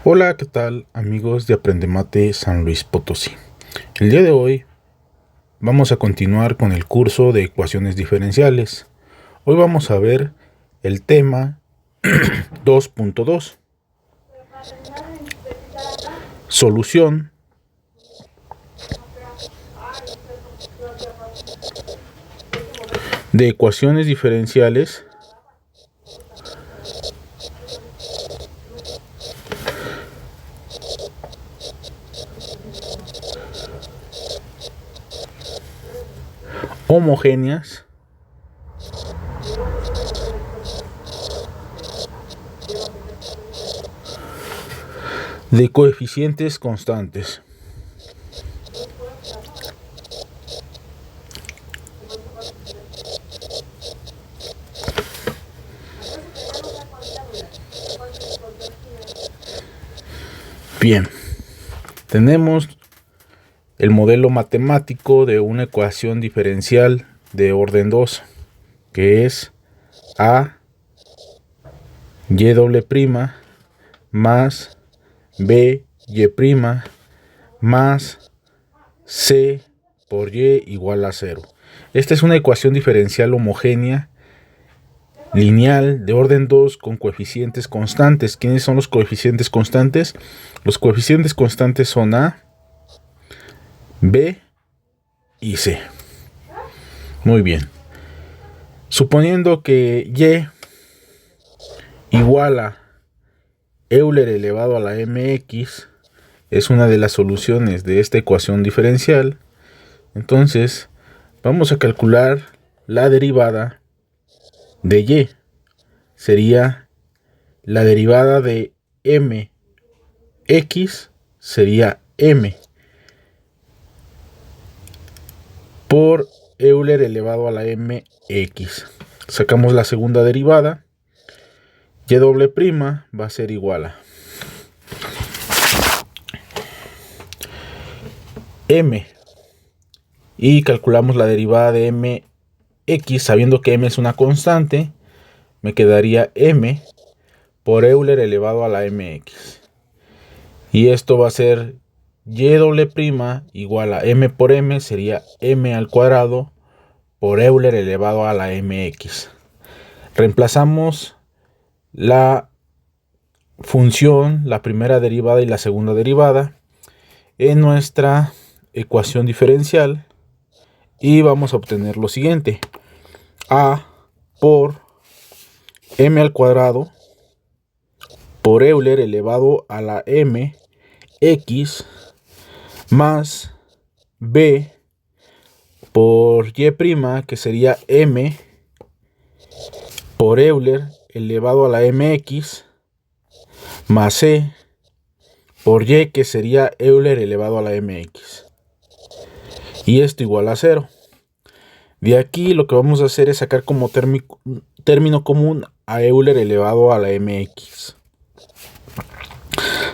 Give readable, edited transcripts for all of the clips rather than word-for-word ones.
Hola, ¿qué tal amigos de Aprendemate San Luis Potosí? El día de hoy vamos a continuar con el curso de ecuaciones diferenciales. Hoy vamos a ver el tema 2.2. Solución de ecuaciones diferenciales homogéneas de coeficientes constantes. Bien, tenemos el modelo matemático de una ecuación diferencial de orden 2, que es A y doble prima más B y prima más C por y igual a 0. Esta es una ecuación diferencial homogénea lineal de orden 2 con coeficientes constantes. ¿Quiénes son los coeficientes constantes? Los coeficientes constantes son A, B y C. Muy bien. Suponiendo que y igual a Euler elevado a la mx es una de las soluciones de esta ecuación diferencial, entonces vamos a calcular la derivada de y. Sería la derivada de mx, sería m por Euler elevado a la mx. Sacamos la segunda derivada, y doble prima va a ser igual a m, y calculamos la derivada de mx sabiendo que m es una constante. Me quedaría m por Euler elevado a la mx, y esto va a ser y doble prima igual a m por m, sería m al cuadrado por Euler elevado a la mx. Reemplazamos la función, la primera derivada y la segunda derivada, en nuestra ecuación diferencial, y vamos a obtener lo siguiente: a por m al cuadrado por Euler elevado a la mx más b por y prima, que sería m por Euler elevado a la mx más c por y, que sería Euler elevado a la mx, y esto igual a 0. De aquí lo que vamos a hacer es sacar como término común a Euler elevado a la mx.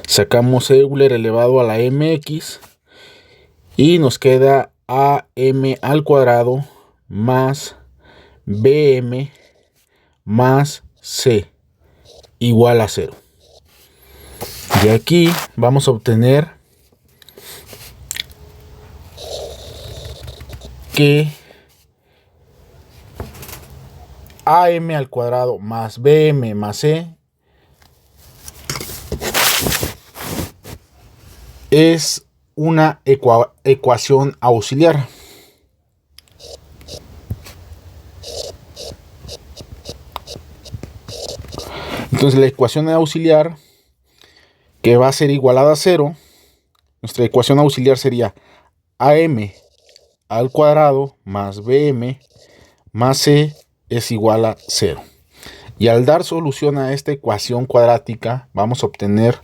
Sacamos Euler elevado a la mx y nos queda am al cuadrado más bm más c igual a 0. De aquí vamos a obtener que am al cuadrado más bm más c es una ecuación auxiliar. Entonces la ecuación auxiliar, que va a ser igualada a 0, nuestra ecuación auxiliar sería am al cuadrado más bm más c es igual a 0. Y al dar solución a esta ecuación cuadrática, vamos a obtener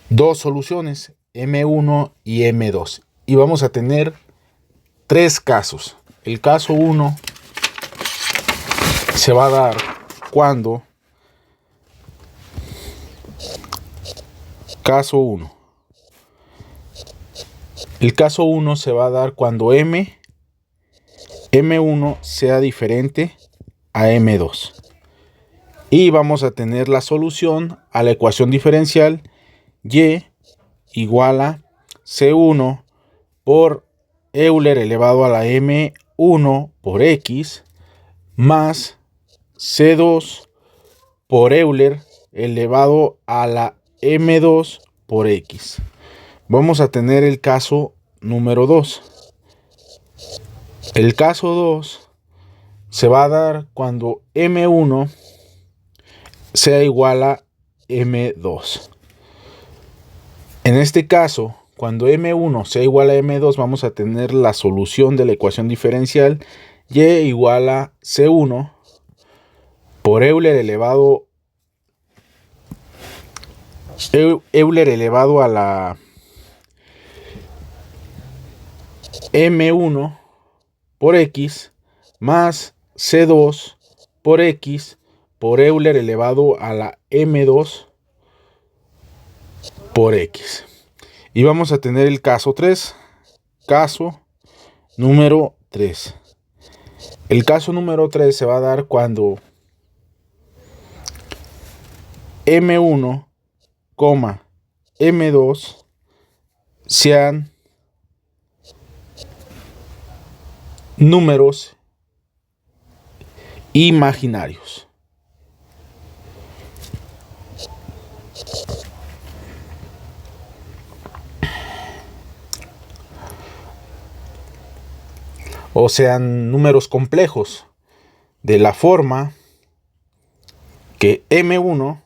dos soluciones, m1 y m2. Y vamos a tener tres casos. El caso 1 se va a dar cuando el caso 1 se va a dar cuando m1 sea diferente a m2. Y vamos a tener la solución a la ecuación diferencial y igual a C1 por Euler elevado a la M1 por X más C2 por Euler elevado a la M2 por X. Vamos a tener el caso número 2. El caso 2 se va a dar cuando M1 sea igual a M2. En este caso, cuando M1 sea igual a M2, vamos a tener la solución de la ecuación diferencial y igual a C1 por Euler elevado a la M1 por X más C2 por X por Euler elevado a la M2 por X. Y vamos a tener el caso 3. Caso número 3. El caso número 3 se va a dar cuando M1, M2 sean números imaginarios. O sean números complejos, de la forma que M1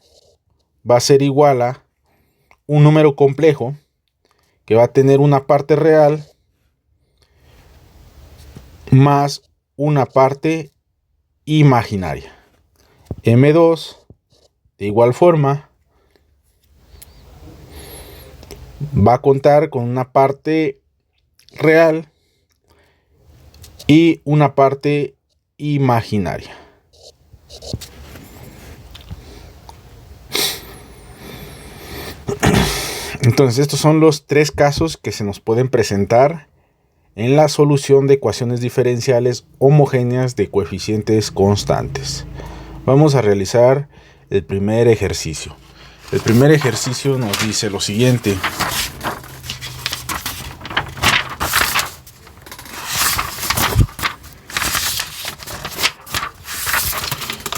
va a ser igual a un número complejo que va a tener una parte real más una parte imaginaria. M2 de igual forma va a contar con una parte real y una parte imaginaria. Entonces, estos son los 3 casos que se nos pueden presentar en la solución de ecuaciones diferenciales homogéneas de coeficientes constantes. Vamos a realizar el primer ejercicio. El primer ejercicio nos dice lo siguiente.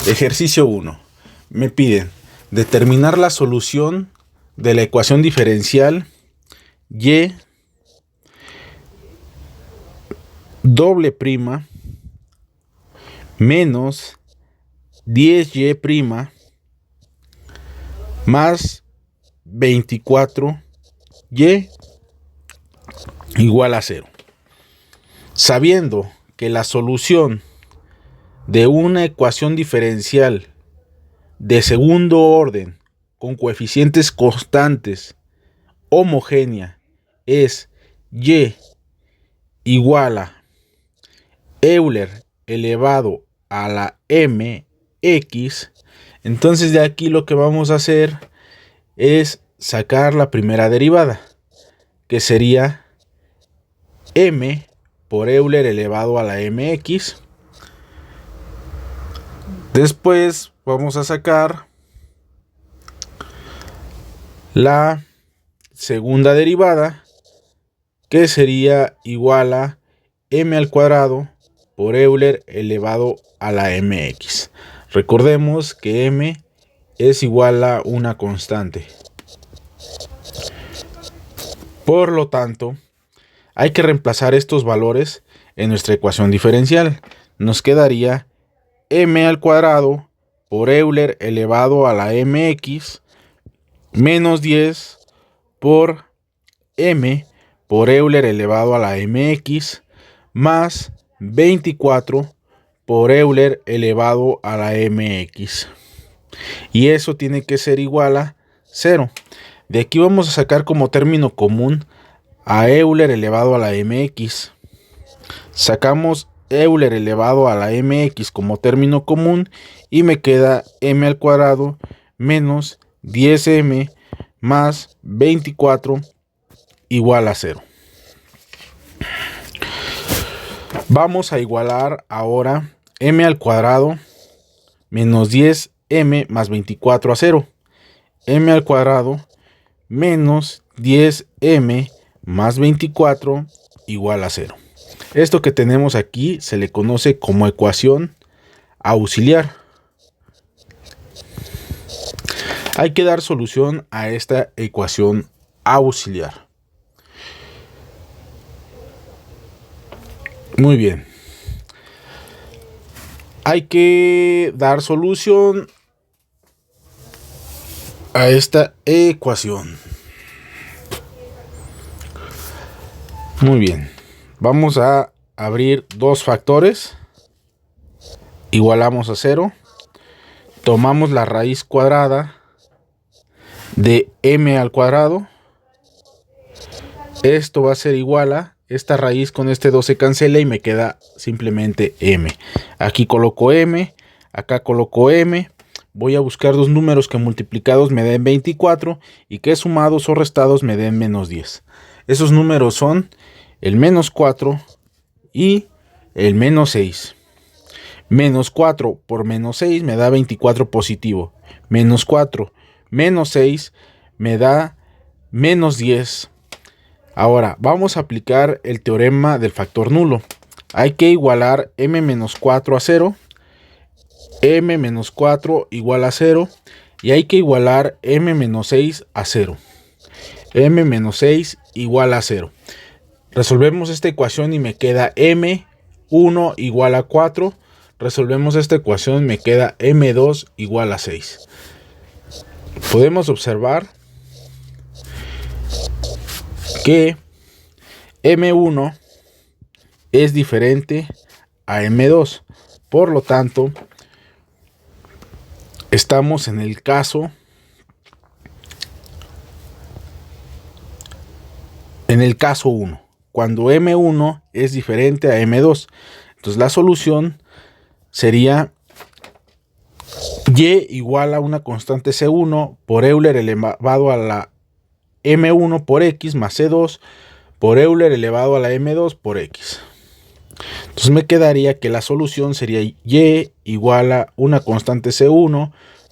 Ejercicio 1. Me piden determinar la solución de la ecuación diferencial y doble prima menos 10y' más 24y igual a 0. Sabiendo que la solución de una ecuación diferencial de segundo orden con coeficientes constantes homogénea es y igual a Euler elevado a la mx, entonces de aquí lo que vamos a hacer es sacar la primera derivada, que sería m por Euler elevado a la mx. Después vamos a sacar la segunda derivada, que sería igual a m al cuadrado por Euler elevado a la mx. Recordemos que m es igual a una constante. Por lo tanto, hay que reemplazar estos valores en nuestra ecuación diferencial. Nos quedaría m al cuadrado por Euler elevado a la mx menos 10 por m por Euler elevado a la mx más 24 por Euler elevado a la mx. Y eso tiene que ser igual a 0. De aquí vamos a sacar como término común a Euler elevado a la mx. Sacamos Euler elevado a la mx como término común y me queda m al cuadrado menos 10m más 24 igual a 0. Vamos a igualar ahora m al cuadrado menos 10 m más 24 a 0. M al cuadrado menos 10m más 24 igual a 0. Esto que tenemos aquí se le conoce como ecuación auxiliar. Hay que dar solución a esta ecuación auxiliar. Muy bien. Hay que dar solución a esta ecuación. Muy bien. Vamos a abrir dos factores. Igualamos a 0. Tomamos la raíz cuadrada de m al cuadrado. Esto va a ser igual a esta raíz con este 2 se cancela y me queda simplemente m. Aquí coloco m, acá coloco m. Voy a buscar dos números que multiplicados me den 24 y que sumados o restados me den menos 10. Esos números son el menos 4 y el menos 6. Menos 4 por menos 6 me da 24 positivo. Menos 4 menos 6 me da menos 10. Ahora vamos a aplicar el teorema del factor nulo. Hay que igualar m menos 4 a 0. M menos 4 igual a 0. Y hay que igualar m menos 6 a 0. M menos 6 igual a 0. Resolvemos esta ecuación y me queda m1 igual a 4. Resolvemos esta ecuación y me queda m2 igual a 6. Podemos observar que m1 es diferente a m2. Por lo tanto, estamos en el caso 1, cuando m1 es diferente a m2. Entonces la solución sería y igual a una constante c1 por Euler elevado a la m1 por x más c2 por Euler elevado a la m2 por x. Entonces me quedaría que la solución sería y igual a una constante c1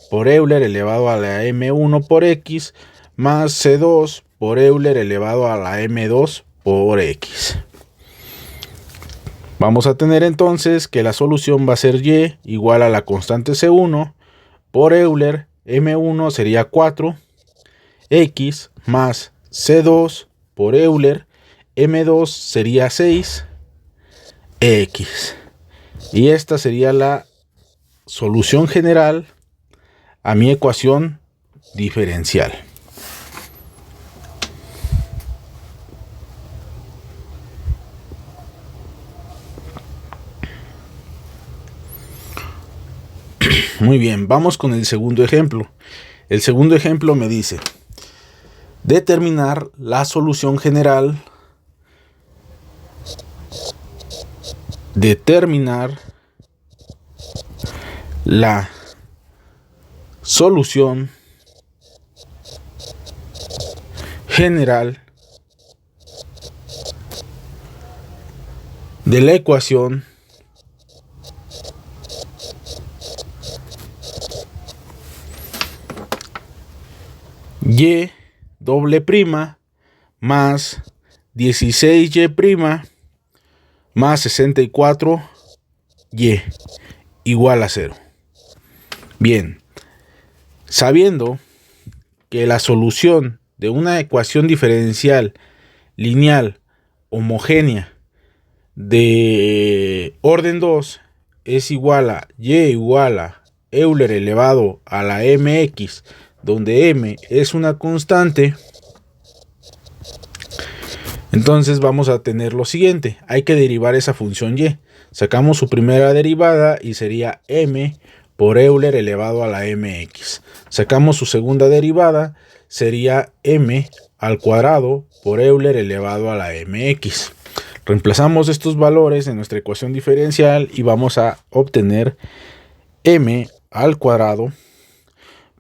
por Euler elevado a la m1 por x más c2 por Euler elevado a la m2 por x. Vamos a tener entonces que la solución va a ser y igual a la constante c1 por Euler, m1 sería 4, x más c2 por Euler, m2 sería 6, x. Y esta sería la solución general a mi ecuación diferencial. Muy bien, vamos con el segundo ejemplo. El segundo ejemplo me dice determinar la solución general, determinar la solución general de la ecuación y doble prima más 16y' más 64y igual a 0. Bien, sabiendo que la solución de una ecuación diferencial lineal homogénea de orden 2 es igual a y igual a Euler elevado a la mx, donde m es una constante, entonces vamos a tener lo siguiente. Hay que derivar esa función y. Sacamos su primera derivada y sería m por Euler elevado a la mx. Sacamos su segunda derivada, sería m al cuadrado por Euler elevado a la mx. Reemplazamos estos valores en nuestra ecuación diferencial y vamos a obtener m al cuadrado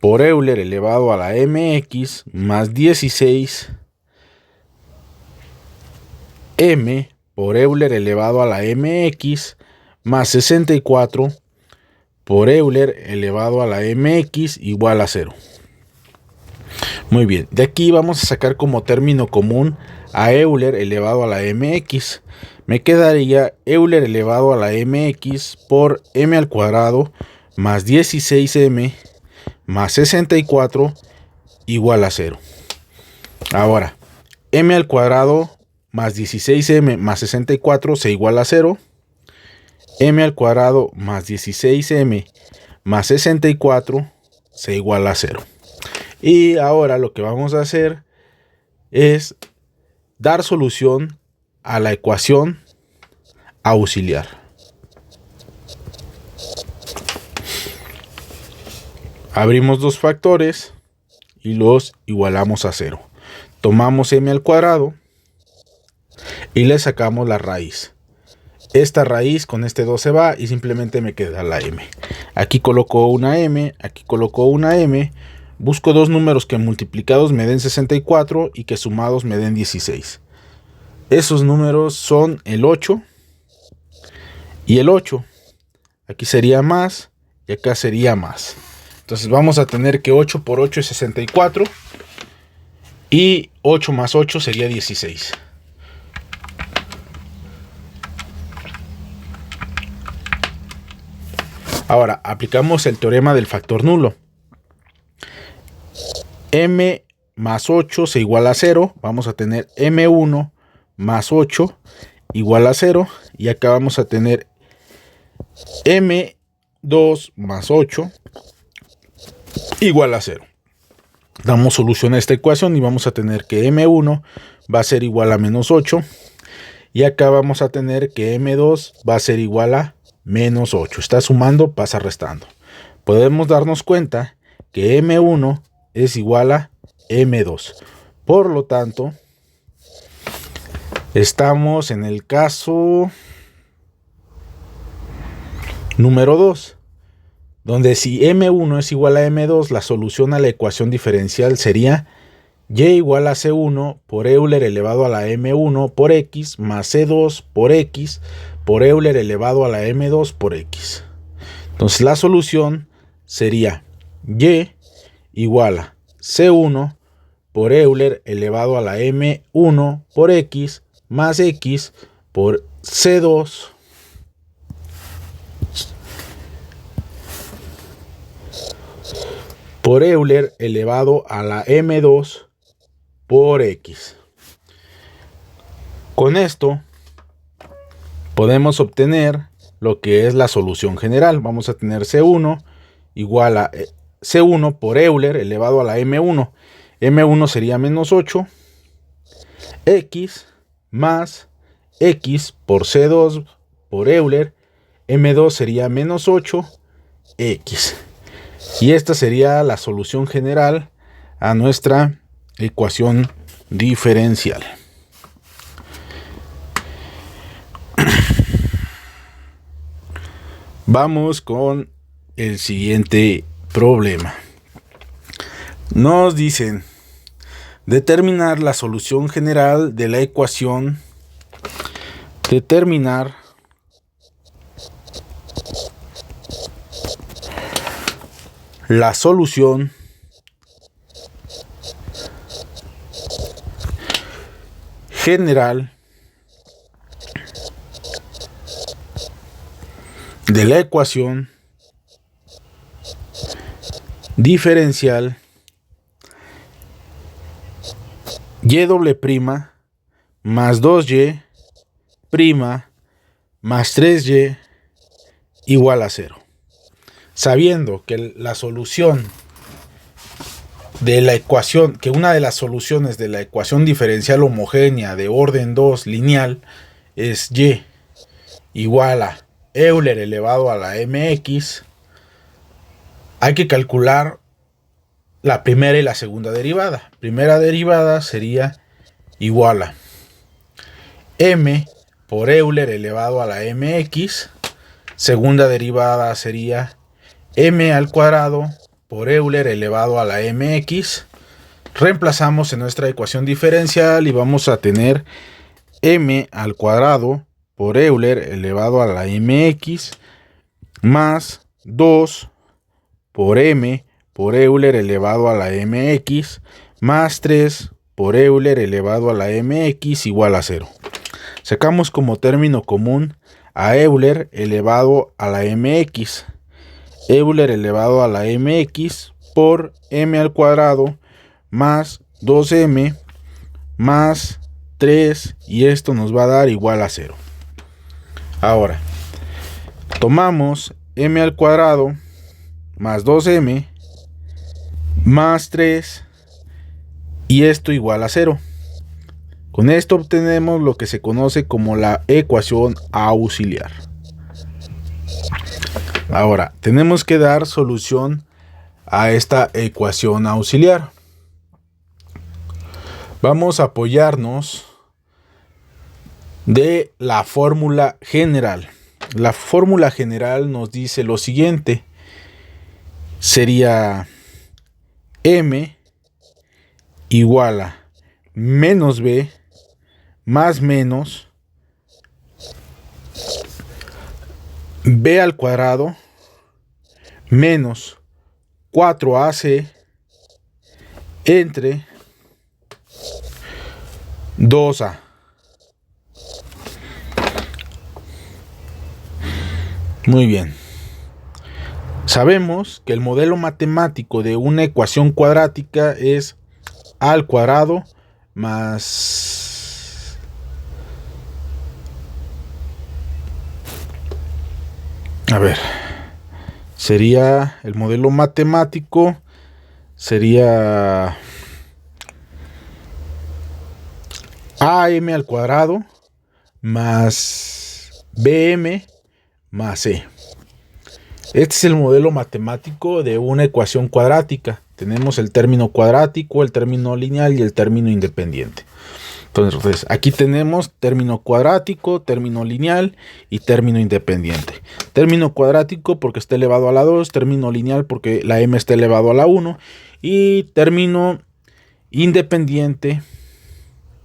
por Euler elevado a la mx más 16 m por Euler elevado a la mx más 64 por Euler elevado a la mx igual a 0. Muy bien, de aquí vamos a sacar como término común a Euler elevado a la mx. Me quedaría Euler elevado a la mx por m al cuadrado más 16m más 64 igual a 0. Ahora, m al cuadrado más 16m más 64 se iguala a 0. M al cuadrado más 16m más 64 se iguala a 0. Y ahora lo que vamos a hacer es dar solución a la ecuación auxiliar. Abrimos dos factores y los igualamos a 0. Tomamos m al cuadrado y le sacamos la raíz. Esta raíz con este 2 se va y simplemente me queda la m. Aquí coloco una m, aquí coloco una m. Busco dos números que multiplicados me den 64 y que sumados me den 16. Esos números son el 8 y el 8. Aquí sería más y acá sería más. Entonces vamos a tener que 8 por 8 es 64 y 8 más 8 sería 16. Ahora aplicamos el teorema del factor nulo. M más 8 se iguala a 0. Vamos a tener M1 más 8 igual a 0. Y acá vamos a tener M2 más 8 igual a 0. Damos solución a esta ecuación y vamos a tener que M1 va a ser igual a menos 8. Y acá vamos a tener que M2 va a ser igual a menos 8. Está sumando, pasa restando. Podemos darnos cuenta que M1 es igual a M2. Por lo tanto, estamos en el caso número 2, donde si M1 es igual a M2, la solución a la ecuación diferencial sería y igual a C1 por Euler elevado a la M1 por X más C2 por X por Euler elevado a la M2 por X. Entonces la solución sería Y igual a C1 por Euler elevado a la M1 por X más X por C2 por Euler elevado a la M2 por X. Con esto podemos obtener lo que es la solución general. Vamos a tener C1 igual a C1 por Euler elevado a la M1. M1 sería menos 8. X más X por C2 por Euler. M2 sería menos 8. X. Y esta sería la solución general a nuestra ecuación diferencial. Vamos con el siguiente problema. Nos dicen determinar la solución general de la ecuación. Determinar la solución general de la ecuación diferencial y doble prima más 2y prima más 3y igual a 0. Sabiendo que la solución de la ecuación, que una de las soluciones de la ecuación diferencial homogénea de orden 2 lineal es y igual a Euler elevado a la mx, hay que calcular la primera y la segunda derivada. Primera derivada sería igual a m por Euler elevado a la mx. Segunda derivada sería m al cuadrado por Euler elevado a la mx. Reemplazamos en nuestra ecuación diferencial y vamos a tener m al cuadrado por Euler elevado a la mx más 2 por m por Euler elevado a la mx más 3 por Euler elevado a la mx igual a 0. Sacamos como término común a Euler elevado a la mx. Euler elevado a la mx por m al cuadrado más 2m más 3, y esto nos va a dar igual a 0. Ahora, tomamos m al cuadrado más 2m más 3 y esto igual a 0. Con esto obtenemos lo que se conoce como la ecuación auxiliar. Ahora, tenemos que dar solución a esta ecuación auxiliar. Vamos a apoyarnos de la fórmula general. La fórmula general nos dice lo siguiente. Sería m igual a menos b más menos b al cuadrado menos 4ac entre 2a. Muy bien. Sabemos que el modelo matemático de una ecuación cuadrática es a al cuadrado más sería el modelo matemático sería am al cuadrado más bm más c. Este es el modelo matemático de una ecuación cuadrática. Tenemos el término cuadrático, el término lineal y el término independiente. Entonces, aquí tenemos término cuadrático, término lineal y término independiente. Término cuadrático porque está elevado a la 2, término lineal porque la m está elevado a la 1 y término independiente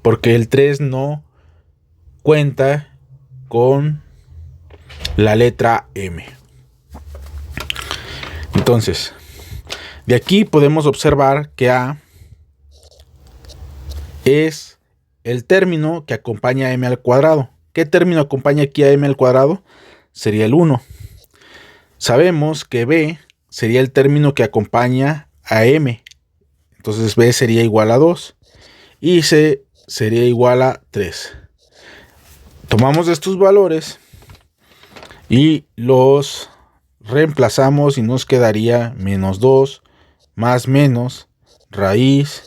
porque el 3 no cuenta con la letra m. Entonces, de aquí podemos observar que a es el término que acompaña a m al cuadrado. ¿Qué término acompaña aquí a m al cuadrado? Sería el 1. Sabemos que b sería el término que acompaña a m. Entonces b sería igual a 2 y c sería igual a 3. Tomamos estos valores y los reemplazamos y nos quedaría menos 2 más menos raíz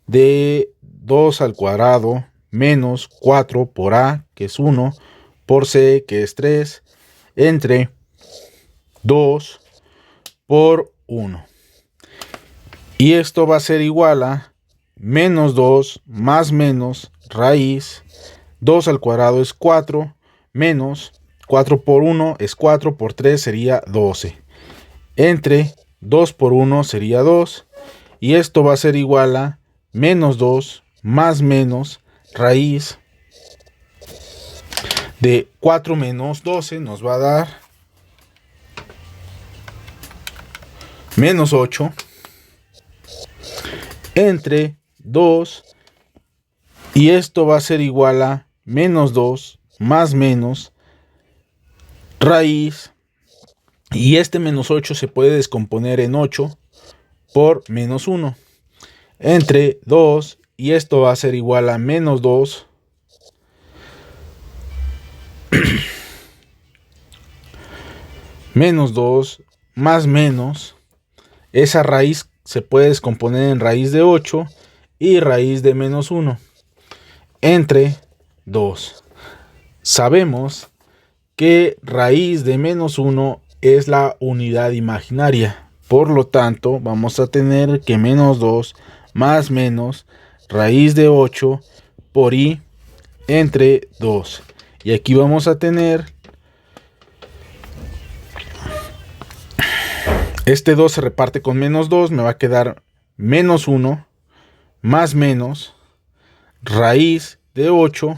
de 2 al cuadrado menos 4 por a, que es 1, por c, que es 3, entre 2 por 1. Y esto va a ser igual a menos 2 más menos raíz 2 al cuadrado es 4 menos 4 por 1 es 4 por 3 sería 12. Entre 2 por 1 sería 2. Y esto va a ser igual a menos 2 más menos raíz de 4 menos 12 nos va a dar menos 8 entre 2 y esto va a ser igual a menos 2 más menos raíz y este menos 8 se puede descomponer en 8 por menos 1 entre 2 y esto va a ser igual a menos 2 menos 2 más menos, esa raíz se puede descomponer en raíz de 8 y raíz de menos 1 entre 2. Sabemos que raíz de menos 1 es la unidad imaginaria. Por lo tanto, vamos a tener que menos 2 más menos raíz de 8 por i entre 2. Y aquí vamos a tener este 2 se reparte con menos 2, me va a quedar menos 1 más menos raíz de 8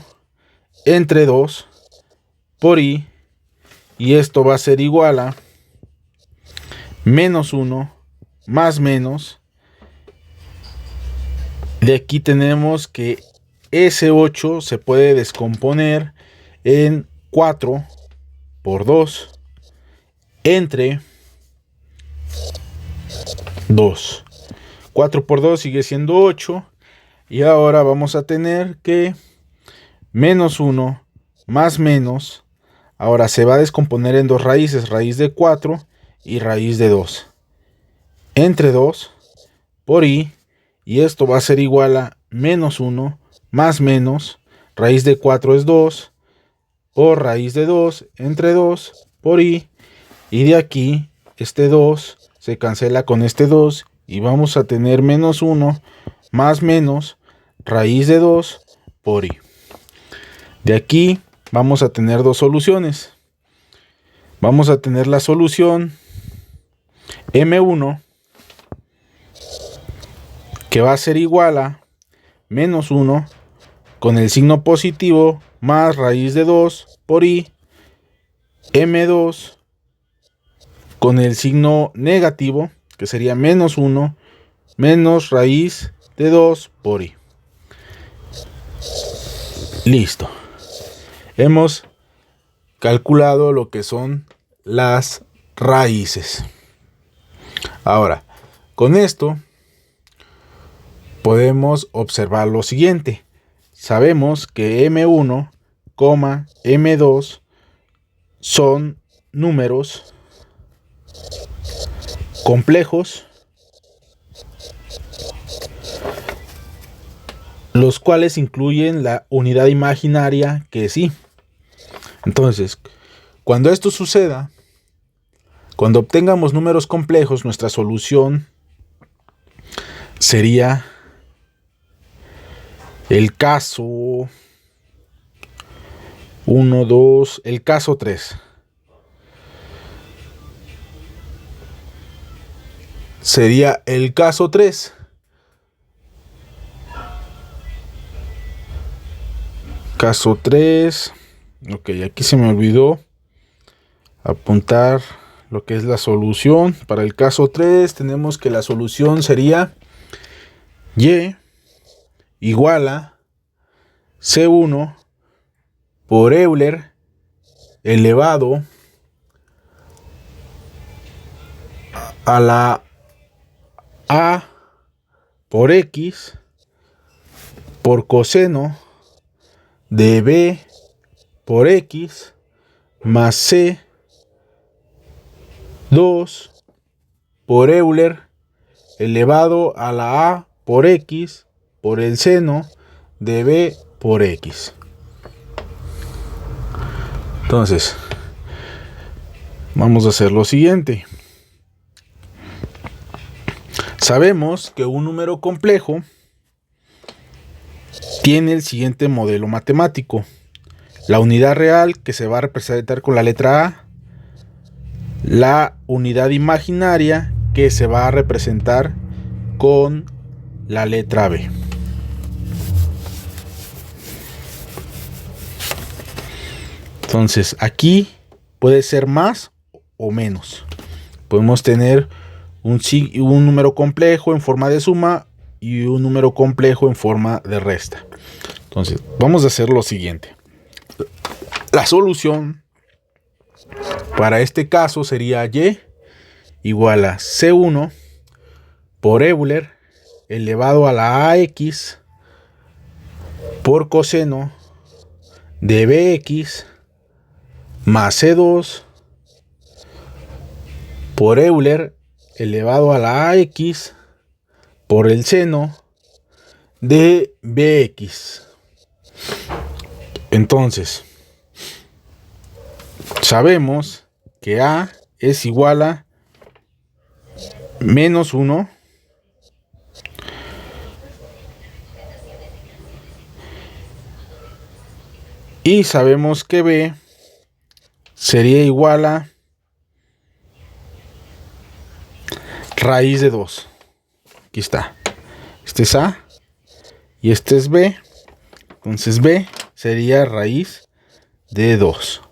entre 2 por i, y esto va a ser igual a menos 1 más menos. De aquí tenemos que ese 8 se puede descomponer en 4 por 2 entre 2. 4 por 2 sigue siendo 8. Y ahora vamos a tener que menos 1 más menos. Ahora se va a descomponer en dos raíces. Raíz de 4 y raíz de 2. Entre 2 por i. Y esto va a ser igual a menos 1 más menos. Raíz de 4 es 2. Por raíz de 2 entre 2 por i. Y de aquí este 2 se cancela con este 2. Y vamos a tener menos 1 más menos raíz de 2 por i. De aquí vamos a tener dos soluciones. Vamos a tener la solución m1, que va a ser igual a menos 1 con el signo positivo más raíz de 2 por i, m2 con el signo negativo, que sería menos 1 menos raíz de 2 por i. Listo. Hemos calculado lo que son las raíces. Ahora, con esto podemos observar lo siguiente. Sabemos que M1, M2 son números complejos, los cuales incluyen la unidad imaginaria que es i. Entonces, cuando esto suceda, cuando obtengamos números complejos, nuestra solución sería el caso 1, 2, el caso 3. Sería el caso 3. Caso 3. Ok, aquí se me olvidó apuntar lo que es la solución. Para el caso 3 tenemos que la solución sería y igual a C1 por Euler elevado a la A por X por coseno de B por X más C 2 por Euler elevado a la A por X por el seno de B por X. Entonces, vamos a hacer lo siguiente. Sabemos que un número complejo tiene el siguiente modelo matemático. La unidad real, que se va a representar con la letra A. La unidad imaginaria, que se va a representar con la letra B. Entonces, aquí puede ser más o menos. Podemos tener un número complejo en forma de suma y un número complejo en forma de resta. Entonces, vamos a hacer lo siguiente. La solución para este caso sería y igual a C1 por Euler elevado a la AX por coseno de BX más C2 por Euler elevado a la AX por el seno de BX. Entonces, sabemos que A es igual a menos 1 y sabemos que B sería igual a raíz de 2. Aquí está. Este es A y este es B. Entonces B sería raíz de 2.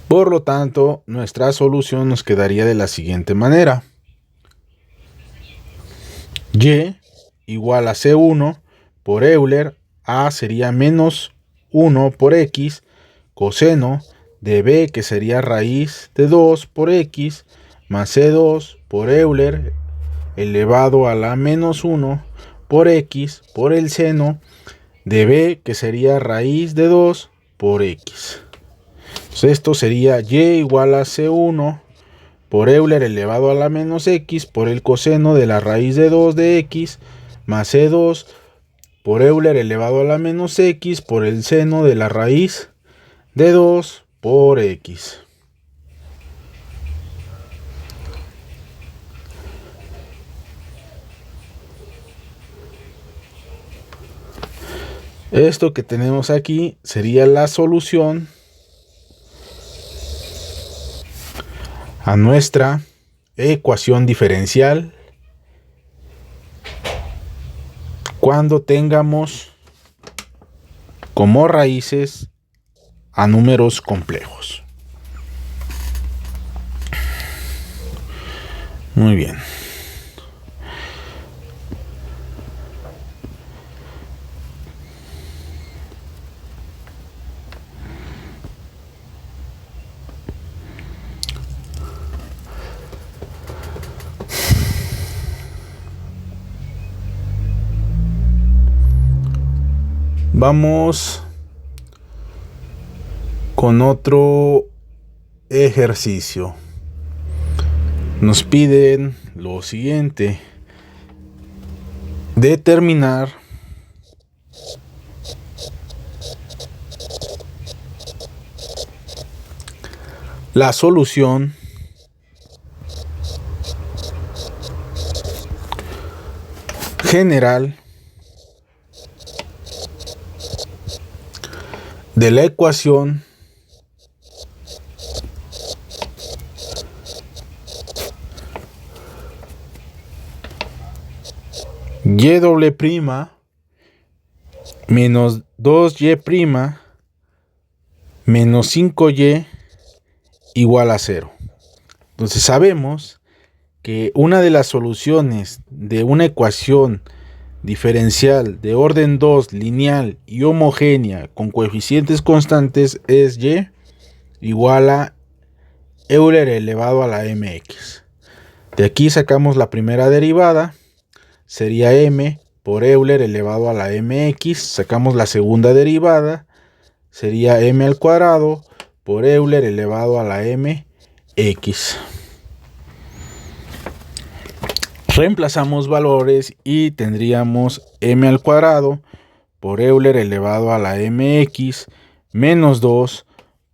Por lo tanto, nuestra solución nos quedaría de la siguiente manera. Y igual a C1 por Euler. A sería menos 1 por X coseno de B, que sería raíz de 2 por X, más C2 por Euler elevado a la menos 1 por X por el seno de B, que sería raíz de 2 por X. Entonces esto sería Y igual a C1 por Euler elevado a la menos X por el coseno de la raíz de 2 de X más C2 por Euler elevado a la menos X por el seno de la raíz de 2 por X. Esto que tenemos aquí sería la solución a nuestra ecuación diferencial cuando tengamos como raíces a números complejos. Muy bien. Vamos con otro ejercicio. Nos piden lo siguiente: determinar la solución general de la ecuación y doble prima menos 2y' menos 5y igual a 0. Entonces sabemos que una de las soluciones de una ecuación diferencial de orden 2 lineal y homogénea con coeficientes constantes es y igual a Euler elevado a la mx. De aquí sacamos la primera derivada, sería m por Euler elevado a la mx. Sacamos la segunda derivada, sería m al cuadrado por Euler elevado a la mx. Reemplazamos valores y tendríamos m al cuadrado por Euler elevado a la mx menos 2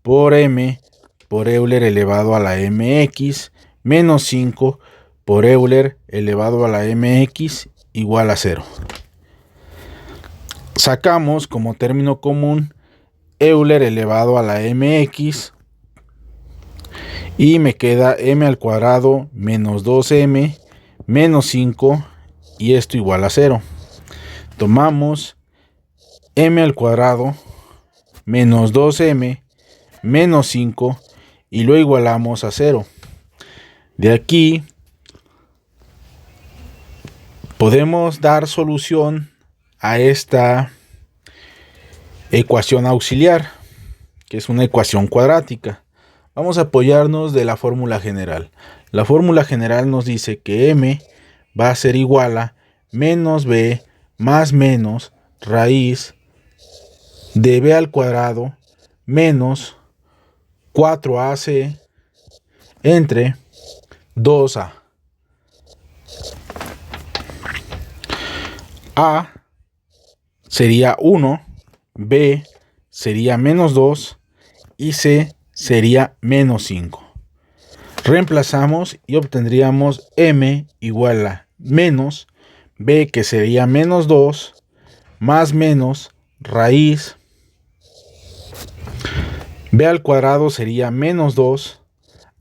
por m por Euler elevado a la mx menos 5 por Euler elevado a la mx igual a 0. Sacamos como término común Euler elevado a la mx y me queda m al cuadrado menos 2m menos 5 y esto igual a 0. Tomamos m al cuadrado menos 2m menos 5 y lo igualamos a 0. De aquí podemos dar solución a esta ecuación auxiliar, que es una ecuación cuadrática. Vamos a apoyarnos de la fórmula general. La fórmula general nos dice que m va a ser igual a menos b más menos raíz de b al cuadrado menos 4ac entre 2a. A sería 1, b sería menos 2 y c sería menos 5. Reemplazamos y obtendríamos m igual a menos b, que sería menos 2, más menos raíz b al cuadrado sería menos 2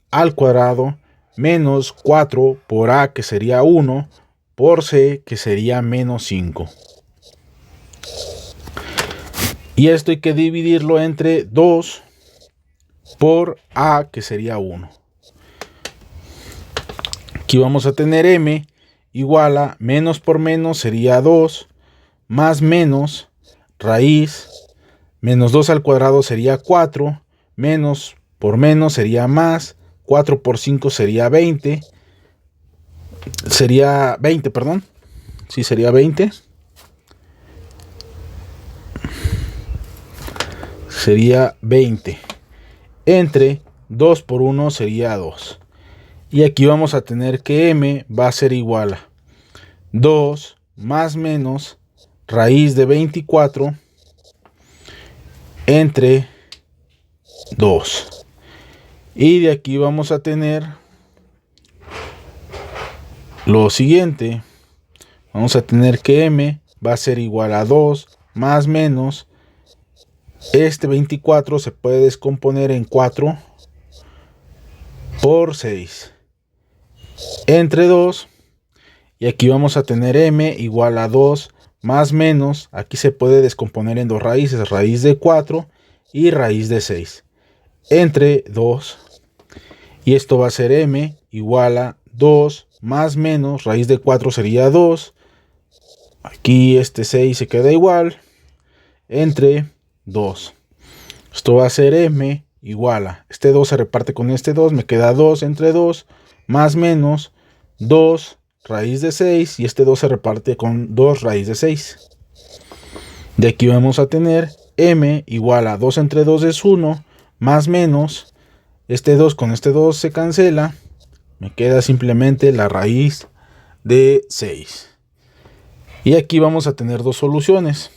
al cuadrado menos 4 por a, que sería 1, por c, que sería menos 5. Y esto hay que dividirlo entre 2 por A, que sería 1. Aquí vamos a tener M igual a menos por menos sería 2, más menos raíz, menos 2 al cuadrado sería 4, menos por menos sería más, 4 por 5 sería 20, sería 20, perdón, sí sería 20, sería 20, entre 2 por 1 sería 2. Y aquí vamos a tener que M va a ser igual a 2 más menos raíz de 24 entre 2. Y de aquí vamos a tener lo siguiente. Vamos a tener que M va a ser igual a 2 más menos. Este 24 se puede descomponer en 4 por 6 entre 2. Y aquí vamos a tener M igual a 2 más menos. Aquí se puede descomponer en dos raíces. Raíz de 4 y raíz de 6 entre 2. Y esto va a ser M igual a 2 más menos. Raíz de 4 sería 2. Aquí este 6 se queda igual. Entre 2. Esto va a ser M igual a. Este 2 se reparte con este 2. Me queda 2 entre 2. Más menos 2 raíz de 6. Y este 2 se reparte con 2 raíz de 6. De aquí vamos a tener M igual a 2 entre 2 es 1. Más menos. Este 2 con este 2 se cancela. Me queda simplemente la raíz de 6. Y aquí vamos a tener dos soluciones.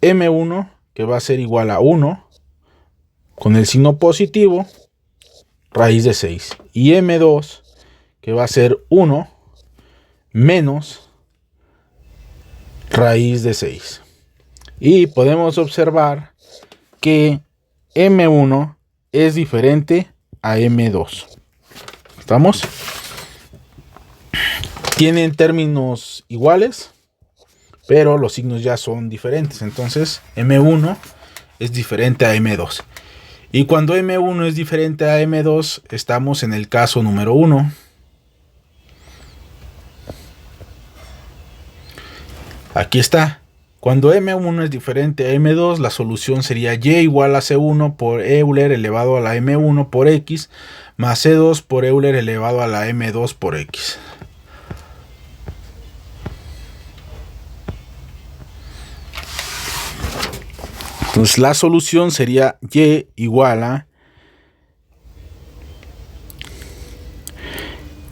M1 que va a ser igual a 1 con el signo positivo, raíz de 6. Y M2 que va a ser 1 menos raíz de 6. Y podemos observar que M1 es diferente a M2. ¿Estamos? Tienen términos iguales, pero los signos ya son diferentes. Entonces M1 es diferente a M2. Y cuando M1 es diferente a M2, estamos en el caso número 1. Aquí está. Cuando M1 es diferente a M2, la solución sería Y igual a C1 por Euler elevado a la M1 por X más C2 por Euler elevado a la M2 por X. Entonces la solución sería Y igual a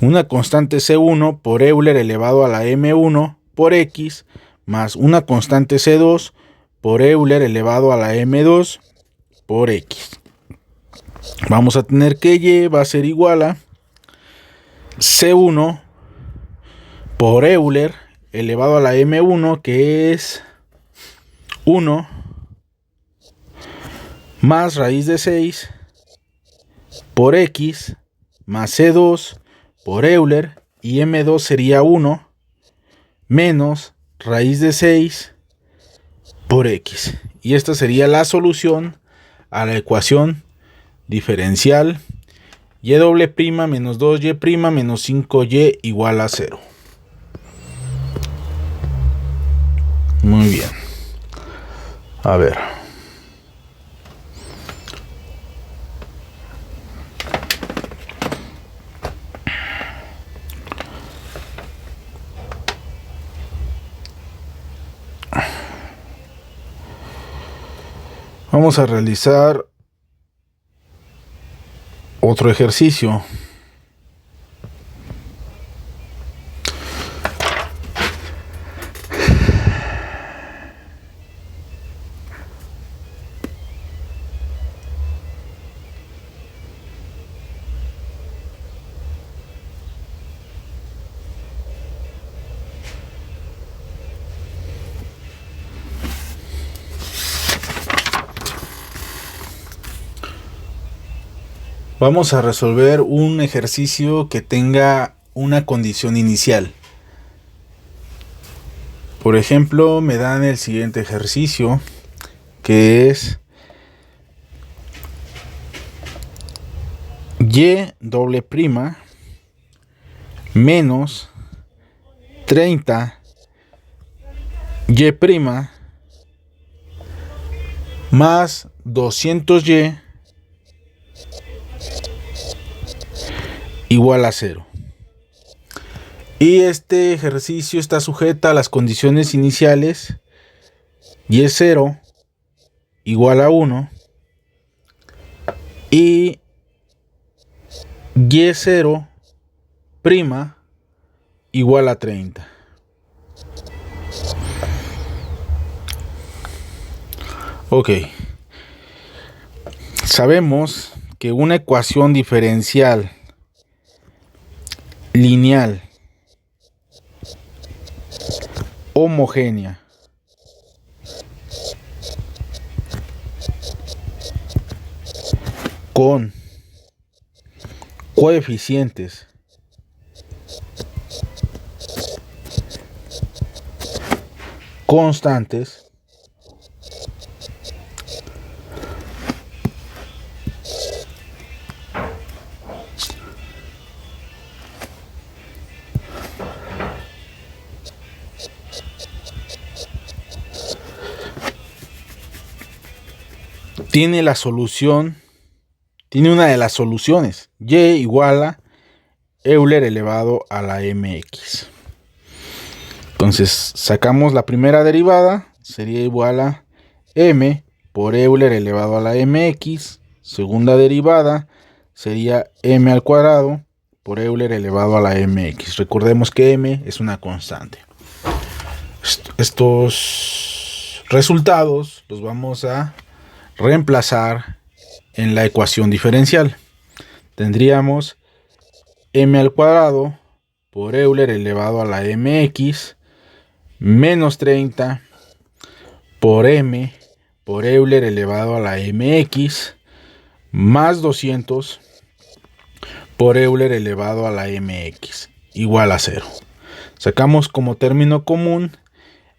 una constante C1 por Euler elevado a la M1 por X más una constante C2 por Euler elevado a la M2 por X. Vamos a tener que Y va a ser igual a C1 por Euler elevado a la M1, que es 1 más raíz de 6 por X más C2 por Euler, y M2 sería 1 menos raíz de 6 por X. Y esta sería la solución a la ecuación diferencial y doble prima menos 2y prima menos 5y igual a 0. Muy bien. A ver. Vamos a realizar otro ejercicio. Vamos a resolver un ejercicio que tenga una condición inicial. Por ejemplo, me dan el siguiente ejercicio, que es y doble prima menos 30 y prima más 200y igual a 0. Y este ejercicio está sujeto a las condiciones iniciales y es 0 igual a 1 y y0 prima igual a 30. Ok. Sabemos que una ecuación diferencial lineal homogénea con coeficientes constantes tiene una de las soluciones, y igual a Euler elevado a la mx. Entonces sacamos la primera derivada, sería igual a m por Euler elevado a la mx. Segunda derivada sería m al cuadrado por Euler elevado a la mx. Recordemos que m es una constante. Estos resultados los vamos a reemplazar en la ecuación diferencial. Tendríamos m al cuadrado por Euler elevado a la mx menos 30 por m por Euler elevado a la mx más 200 por Euler elevado a la mx igual a 0. Sacamos como término común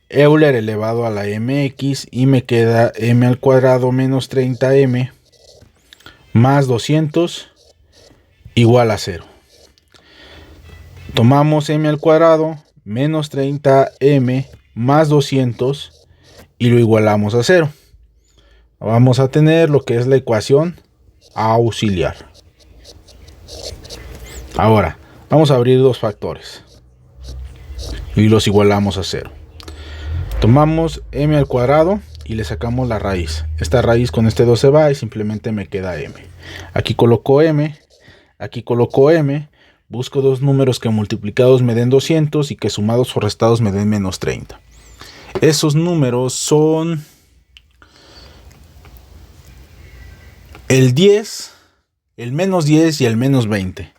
Euler elevado a la mx y me queda m al cuadrado menos 30m más 200 igual a 0. Tomamos m al cuadrado menos 30m más 200 y lo igualamos a 0. Vamos a tener lo que es la ecuación auxiliar. Ahora vamos a abrir dos factores y los igualamos a 0. Tomamos m al cuadrado y le sacamos la raíz. Esta raíz con este 2 se va y simplemente me queda m. Aquí coloco m, aquí coloco m. Busco dos números que multiplicados me den 200 y que sumados o restados me den menos 30. Esos números son el 10, el menos 10 y el menos 20.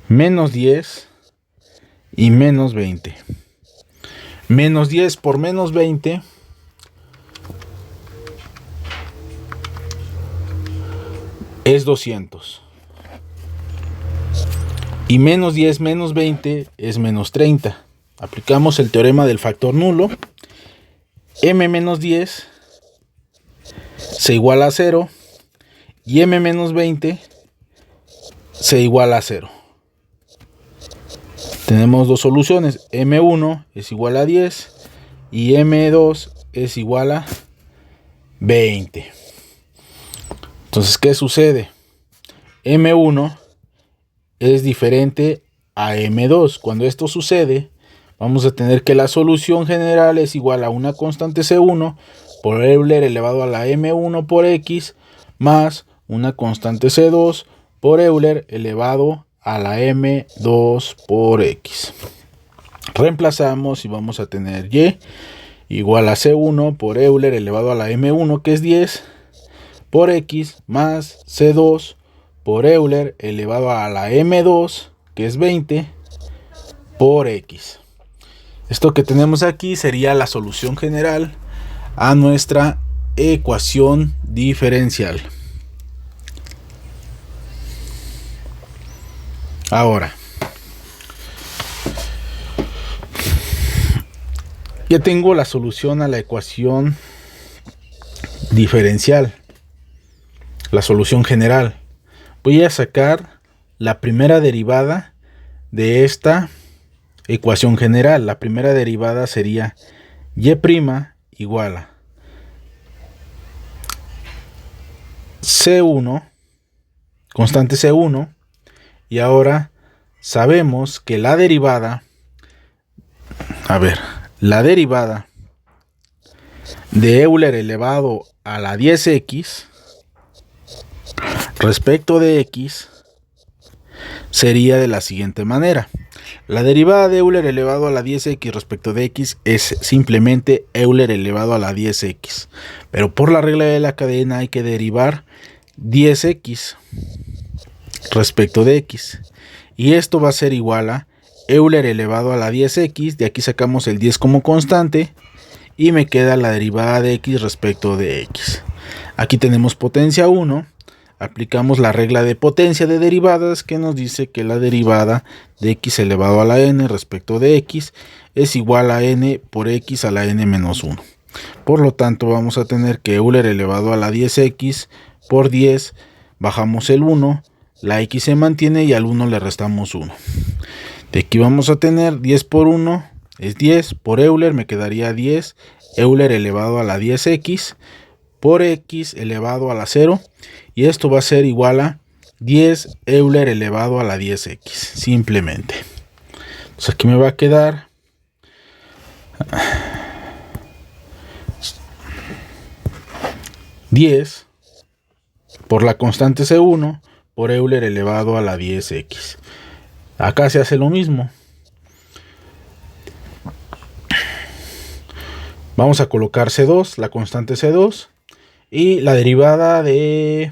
Menos 10 y menos 20. Menos 10 por menos 20 es 200. Y menos 10 menos 20 es menos 30. Aplicamos el teorema del factor nulo. M menos 10 se iguala a 0 y m menos 20 se iguala a 0. Tenemos dos soluciones. M1 es igual a 10 y M2 es igual a 20. Entonces, ¿qué sucede? M1 es diferente a M2. Cuando esto sucede, vamos a tener que la solución general es igual a una constante C1 por Euler elevado a la M1 por X más una constante C2 por Euler elevado a la M2 por X. Reemplazamos y vamos a tener Y igual a C1 por Euler elevado a la M1 que es 10 por X más C2 por Euler elevado a la M2 que es 20 por X. Esto que tenemos aquí sería la solución general a nuestra ecuación diferencial. Ahora, ya tengo la solución a la ecuación diferencial, la solución general. voy a sacar la primera derivada de esta ecuación general. La primera derivada sería y' igual a C1, constante C1, y ahora sabemos que la derivada, de Euler elevado a la 10x respecto de x sería de la siguiente manera. La derivada de Euler elevado a la 10x respecto de x es simplemente Euler elevado a la 10x, pero por la regla de la cadena hay que derivar 10x respecto de x, y esto va a ser igual a Euler elevado a la 10x. De aquí sacamos el 10 como constante y me queda la derivada de x respecto de x. Aquí tenemos potencia 1. Aplicamos la regla de potencia de derivadas, que nos dice que la derivada de x elevado a la n respecto de x es igual a n por x a la n menos 1. Por lo tanto, vamos a tener que Euler elevado a la 10x por 10, bajamos el 1, la x se mantiene y al 1 le restamos 1. De aquí vamos a tener 10 por 1 es 10, por Euler me quedaría 10 Euler elevado a la 10x por x elevado a la 0, y esto va a ser igual a 10 Euler elevado a la 10x, simplemente. Entonces aquí me va a quedar 10 por la constante C1 por Euler elevado a la 10x. Acá se hace lo mismo. Vamos a colocar C2, la constante C2, y la derivada de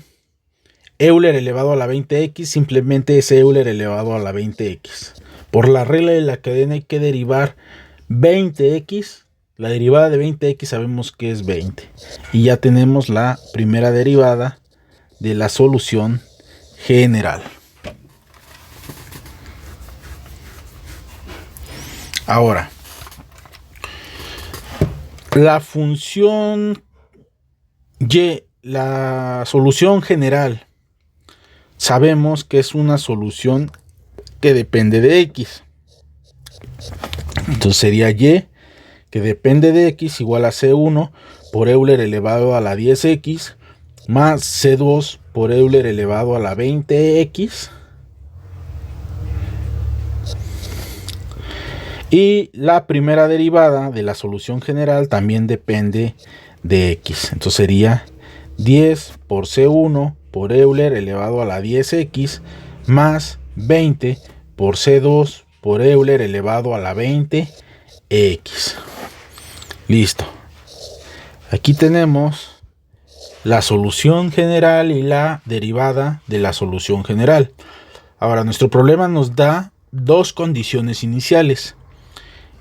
Euler elevado a la 20x simplemente es Euler elevado a la 20x. Por la regla de la cadena hay que derivar 20x. La derivada de 20x sabemos que es 20. Y ya tenemos la primera derivada de la solución general. Ahora, la función y, la solución general, sabemos que es una solución que depende de x. Entonces sería y que depende de x igual a C1 por Euler elevado a la 10x más C2 por Euler elevado a la 20x. Y la primera derivada de la solución general también depende de x. Entonces sería 10 por C1 por Euler elevado a la 10x más 20 por C2 por Euler elevado a la 20x. Listo. Aquí tenemos la solución general y la derivada de la solución general. Ahora, nuestro problema nos da dos condiciones iniciales.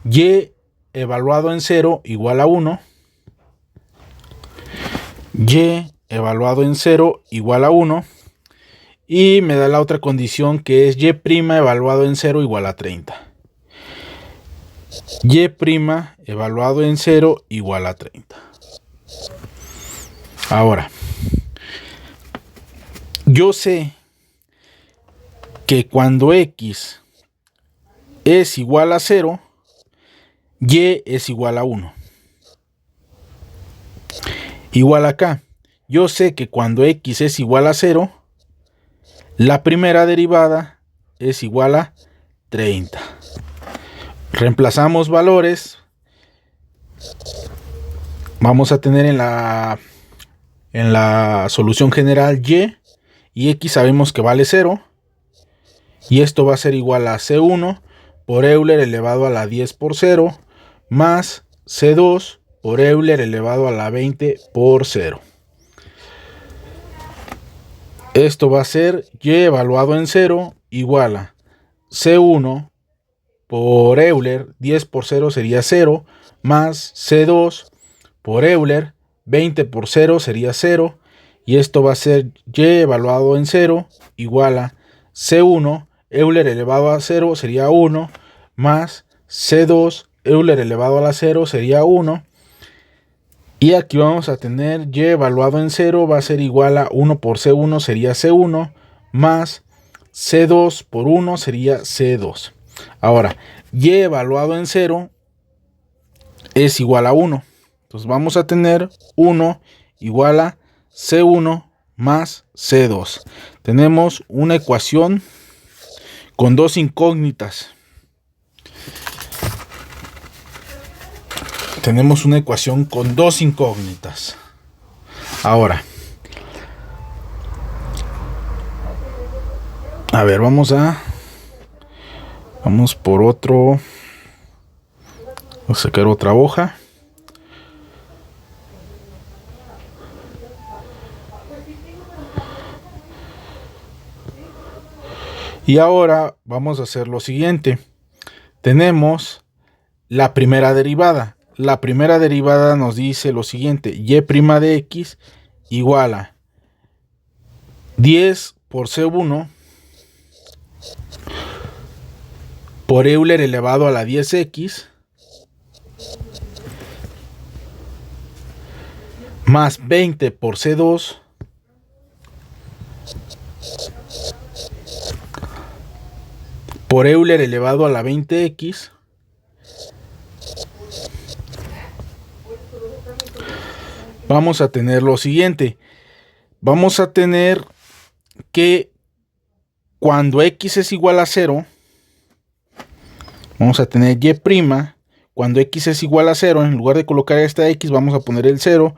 Y evaluado en 0 igual a 1. Y evaluado en 0 igual a 1. Y me da la otra condición, que es y' evaluado en 0 igual a 30. Y' evaluado en 0 igual a 30. Ahora, yo sé que cuando x es igual a 0, y es igual a 1. Igual acá, yo sé que cuando x es igual a 0, la primera derivada es igual a 30. Reemplazamos valores. Vamos a tener en la solución general y x sabemos que vale 0. Y esto va a ser igual a C1 por Euler elevado a la 10 por 0 más C2 por Euler elevado a la 20 por 0. Esto va a ser y evaluado en 0 igual a C1 por Euler 10 por 0 sería 0 más C2 por Euler 20 por 0 sería 0. Y esto va a ser y evaluado en 0 igual a C1 Euler elevado a 0 sería 1 más C2 Euler elevado a la 0 sería 1. Y aquí vamos a tener y evaluado en 0 va a ser igual a 1 por C1 sería C1 más C2 por 1 sería C2. Ahora, Y evaluado en 0 es igual a 1. Entonces vamos a tener 1 igual a C1 más C2. Tenemos una ecuación con dos incógnitas. Tenemos una ecuación con dos incógnitas. Ahora, a ver, vamos por otro. Vamos a sacar otra hoja. Y ahora vamos a hacer lo siguiente. Tenemos la primera derivada. La primera derivada nos dice lo siguiente: y' de x igual a 10 por C1 por Euler elevado a la 10x más 20 por C2 por Euler elevado a la 20x vamos a tener lo siguiente. Vamos a tener que cuando x es igual a 0, vamos a tener y'. Cuando x es igual a 0, en lugar de colocar esta x, vamos a poner el 0.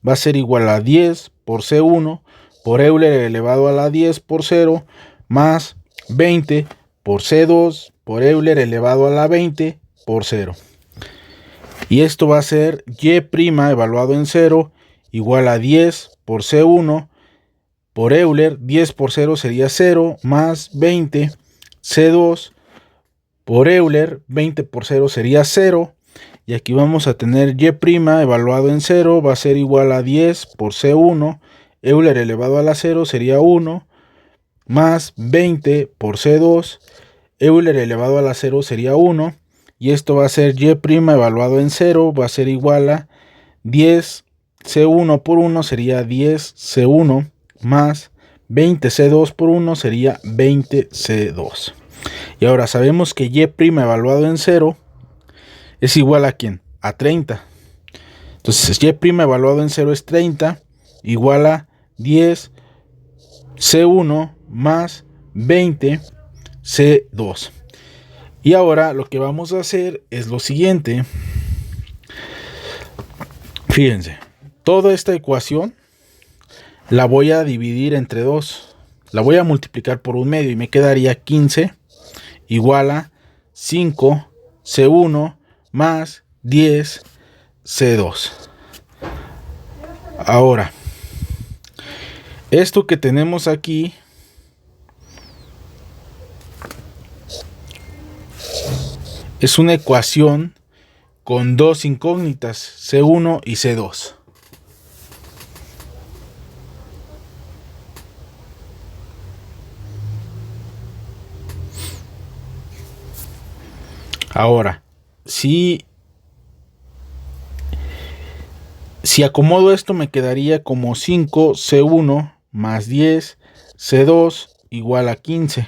Va a ser igual a 10 por C1 por Euler elevado a la 10 por 0 más 20 por C2 por Euler elevado a la 20 por 0. Y esto va a ser y' evaluado en 0 igual a 10 por C1 por Euler. 10 por 0 sería 0 más 20 C2 por Euler. 20 por 0 sería 0. Y aquí vamos a tener y' evaluado en 0 va a ser igual a 10 por C1. Euler elevado a la 0 sería 1 más 20 por C2. Euler elevado a la 0 sería 1. Y esto va a ser y' evaluado en 0 va a ser igual a 10 C1 por 1 sería 10 C1 más 20 C2 por 1 sería 20 C2. Y ahora sabemos que y' evaluado en 0 es igual a ¿quién? A 30. Entonces y' evaluado en 0 es 30 igual a 10 C1 más 20 C2. Y ahora lo que vamos a hacer es lo siguiente. Fíjense, toda esta ecuación la voy a dividir entre 2. La voy a multiplicar por un medio y me quedaría 15 igual a 5 C1 más 10 C2. Ahora, esto que tenemos aquí es una ecuación con dos incógnitas, C1 y C2. Ahora, si acomodo esto, me quedaría como 5 C1 más 10 C2 igual a 15.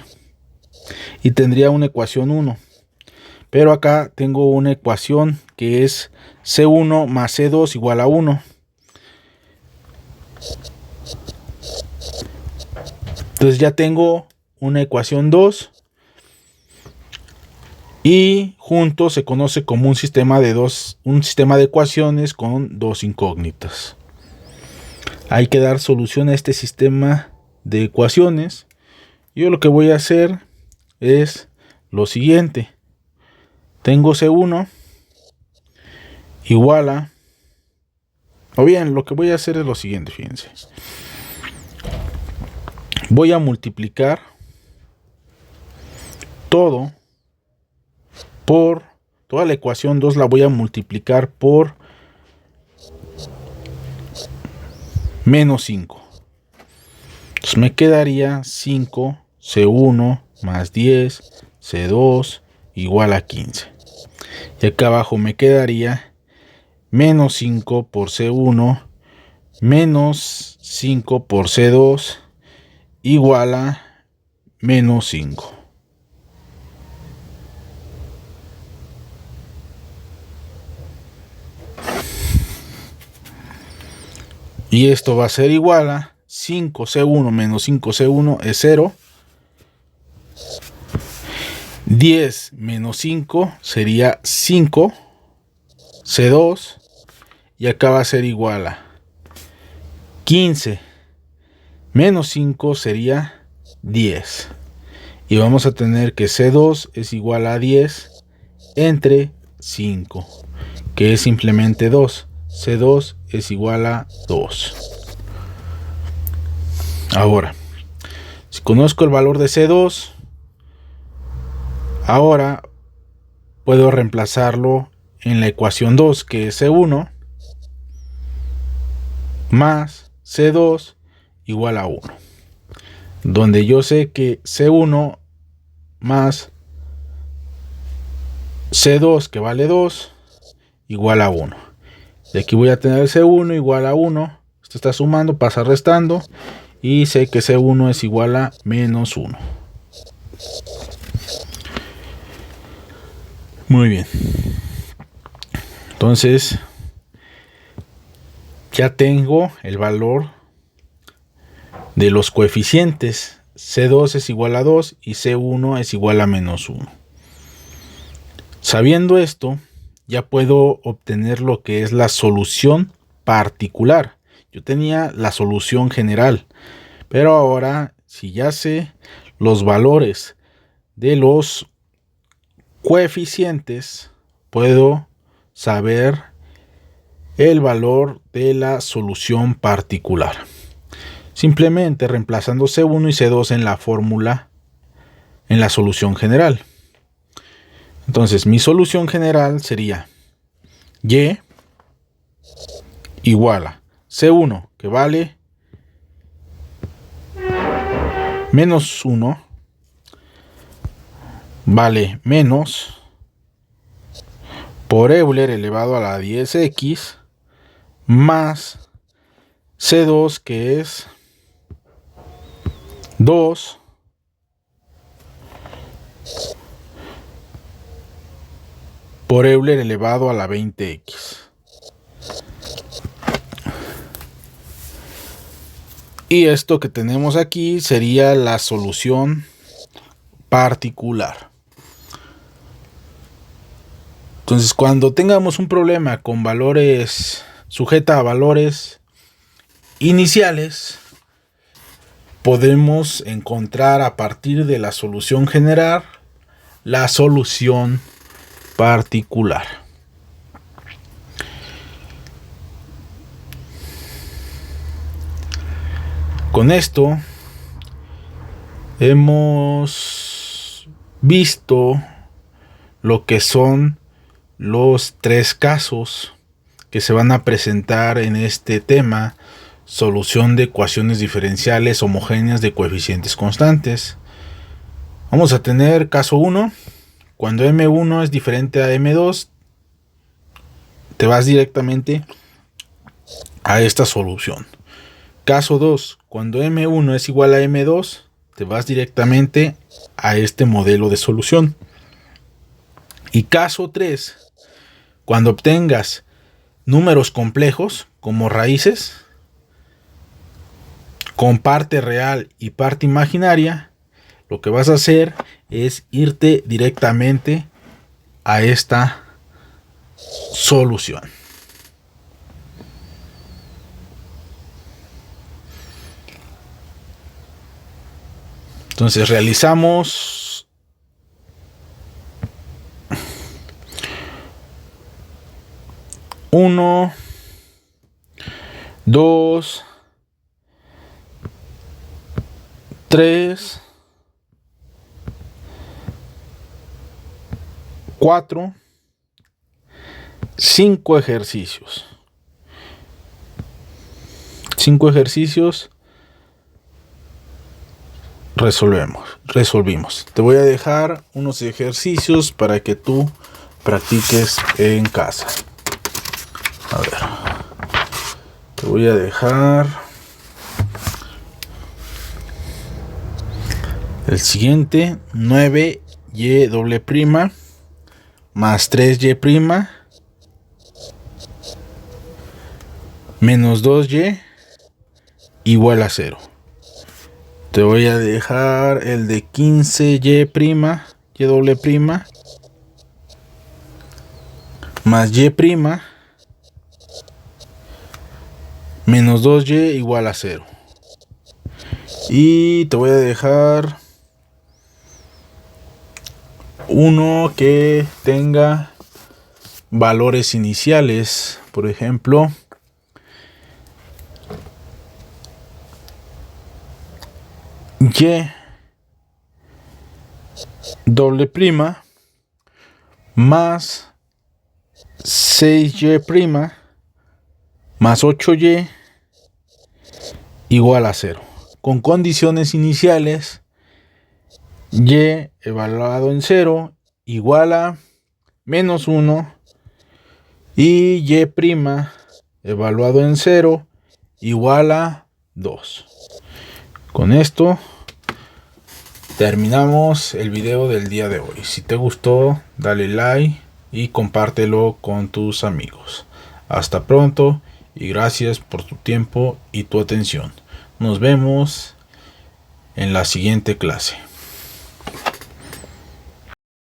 Y tendría una ecuación 1. Pero acá tengo una ecuación que es C1 más C2 igual a 1. Entonces ya tengo una ecuación 2. Y juntos se conoce como un sistema de ecuaciones con dos incógnitas. Hay que dar solución a este sistema de ecuaciones. Yo lo que voy a hacer es lo siguiente. Tengo C1 igual a... O bien, lo que voy a hacer es lo siguiente, fíjense. Voy a multiplicar todo por... Toda la ecuación 2 la voy a multiplicar por menos 5. Entonces me quedaría 5 C1 más 10 C2 igual a 15. Y acá abajo me quedaría menos 5 por C1 menos 5 por C2 igual a menos 5. Y esto va a ser igual a 5C1 menos 5C1 es 0. 10 menos 5 sería 5. C2. Y acá va a ser igual a 15 menos 5 sería 10. Y vamos a tener que C2 es igual a 10 entre 5, que es simplemente 2. C2 es igual a 2. Ahora, si conozco el valor de C2, ahora puedo reemplazarlo en la ecuación 2, que es C1 más C2 igual a 1. Donde yo sé que C1 más C2, que vale 2, igual a 1. De aquí voy a tener C1 igual a 1. Esto está sumando, pasa restando. Y sé que C1 es igual a menos 1. Muy bien. Entonces, ya tengo el valor de los coeficientes. C2 es igual a 2 y C1 es igual a menos 1. Sabiendo esto, ya puedo obtener lo que es la solución particular. Yo tenía la solución general, pero ahora, si ya sé los valores de los coeficientes, puedo saber el valor de la solución particular. Simplemente reemplazando C1 y C2 en la fórmula, en la solución general. Entonces, mi solución general sería Y igual a C1, que vale menos 1, vale menos por Euler elevado a la 10x más C2, que es 2 por Euler elevado a la 20x. Y esto que tenemos aquí sería la solución particular. Entonces, cuando tengamos un problema con valores sujeta a valores iniciales, podemos encontrar a partir de la solución general la solución particular. Con esto hemos visto lo que son los 3 casos que se van a presentar en este tema: solución de ecuaciones diferenciales homogéneas de coeficientes constantes. Vamos a tener caso 1. Cuando M1 es diferente a M2, te vas directamente a esta solución. Caso 2. Cuando M1 es igual a M2, te vas directamente a este modelo de solución. Y caso 3. Cuando obtengas números complejos como raíces con parte real y parte imaginaria, lo que vas a hacer es irte directamente a esta solución. Entonces realizamos uno, 2, 3, 4, 5 ejercicios. 5 ejercicios resolvimos. Te voy a dejar unos ejercicios para que tú practiques en casa. A ver, te voy a dejar El siguiente, 9y doble prima más 3y prima menos 2y igual a 0. Te voy a dejar el de 15y prima, y doble prima más y prima menos 2y igual a 0. Y te voy a dejar uno que tenga valores iniciales, por ejemplo, y doble prima más 6y prima más 8y igual a 0. Con condiciones iniciales, y evaluado en 0 igual a menos 1 y y prima evaluado en 0 igual a 2. Con esto terminamos el video del día de hoy. Si te gustó, dale like y compártelo con tus amigos. Hasta pronto y gracias por tu tiempo y tu atención. Nos vemos en la siguiente clase.